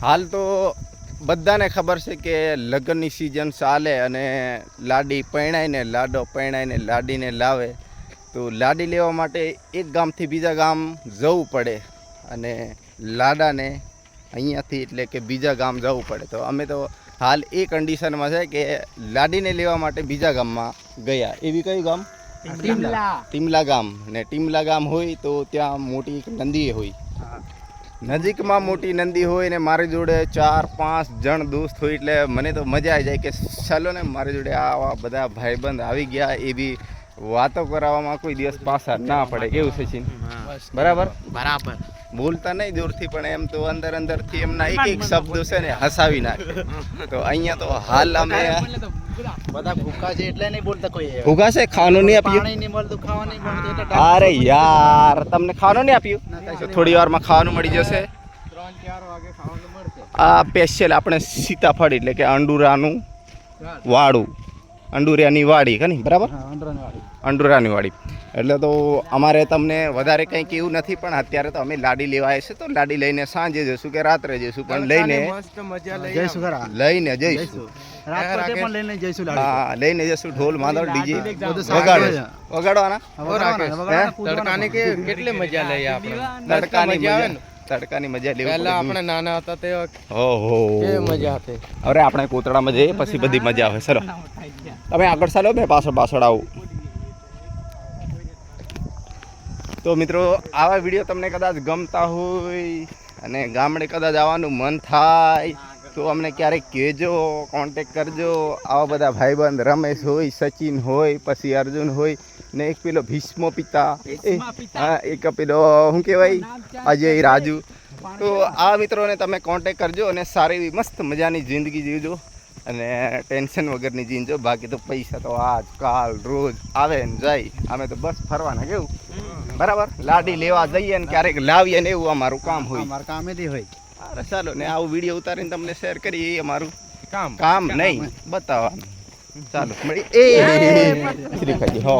હાલ તો બધાને ખબર છે કે લગ્નની સિઝન ચાલે અને લાડી પરણાઈને લાડો પરણાઈને લાડીને લાવે તો લાડી લેવા માટે એક ગામથી બીજા ગામ જવું પડે અને લાડાને અહીંયાથી એટલે કે બીજા ગામ જવું પડે. તો અમે તો હાલ એ કન્ડિશનમાં છે કે લાડીને લેવા માટે બીજા ગામમાં ગયા. એવી કયું ગામ? ટીમલા ગામ. ને ટીમલા ગામ હોય તો ત્યાં મોટી એક નંદી હોય, નજીકમાં મોટી નંદી હોય ને મારી જોડે 4-5 જણ દોસ્ત હોય એટલે મને તો મજા આવી જાય કે ચાલો ને મારી જોડે આવા બધા ભાઈબંધ આવી ગયા, એ બી વાતો કરાવવામાં કોઈ દિવસ પાછા ના પડે. કેવું સચિન? બરાબર બરાબર. બોલતા નહીં જોરથી પણ એમ તો અંદર અંદરથી એમના એક એક શબ્દો છે ને હસાવી નાખે. તો અહીંયા તો હાલ અમે બધા ભૂખા છે એટલે નહીં બોલતા કોઈ. ભૂખા છે? ખાવાનું નહીં આપ્યું? પાણી નહીં મળતું, ખાવા નહીં મળતું એટલે અરે યાર, તમને ખાવાનું નહીં આપ્યું? તો થોડી વારમાં ખાવાનું મળી જશે. 3-4 વાગે ખાવાનું મળશે. આ સ્પેશિયલ આપણે સીતાફળ એટલે કે અંડુરાનું વાડું, અંડુરિયાની વાડી કે નહીં? બરાબર, અંડુરાની વાડી. એટલે તો અમારે તમને વધારે કંઈ કેવું નથી, પણ અત્યારે તો અમે લાડી લેવા આવ્યા છે. તો લાડી લઈને સાંજે જઈશું કે રાત્રે જઈશું, પણ લઈને જઈશું ખરા. લઈને જઈશું. રાત પડે પણ લઈને જઈશું લાડી. હા, લઈને જઈશું. ઢોલ માદળ ડીજે વગાડવાના. તડકાની કેટલી મજા લઈએ આપણે. તડકાની મજા લેવી પહેલા આપણે નાના હતા તે ઓહો કેવી મજા હતી. હવે આપણે કોતરામાં જઈએ પછી બધી મજા આવે. ચલો તમે આગળ ચાલો, મેં પાછળ આવું. તો મિત્રો, આવા વિડીયો તમને કદાચ ગમતા હોય અને ગામડે કદાચ આવવાનું મન થાય તો અમને ક્યારેક કહેજો, કોન્ટેક કરજો. આવા બધા ભાઈબંધ રમેશ હોય, સચિન હોય, પછી અર્જુન હોય ને એક પેલો ભીષ્મો પિતા, હા એક પેલો શું કહેવાય અજય, રાજુ. તો આ મિત્રોને તમે કોન્ટેક કરજો અને સારી એવી મસ્ત મજાની જિંદગી જીવજો અને ટેન્શન વગરની જીવજો. બાકી તો પૈસા તો આજકાલ રોજ આવે ને જાય. અમે તો બસ ફરવાના. કેવું? બરાબર. લાડી લેવા જઈએ ને ક્યારેક લાવીએ ને એવું અમારું કામ હોય. અમારું કામ એ હોય. અરે ચાલો ને, આવું વિડીયો ઉતારીને તમને શેર કરીએ એ અમારું કામ નહીં, બતાવવાનું. ચાલો મળી. શ્રીખાજી હો.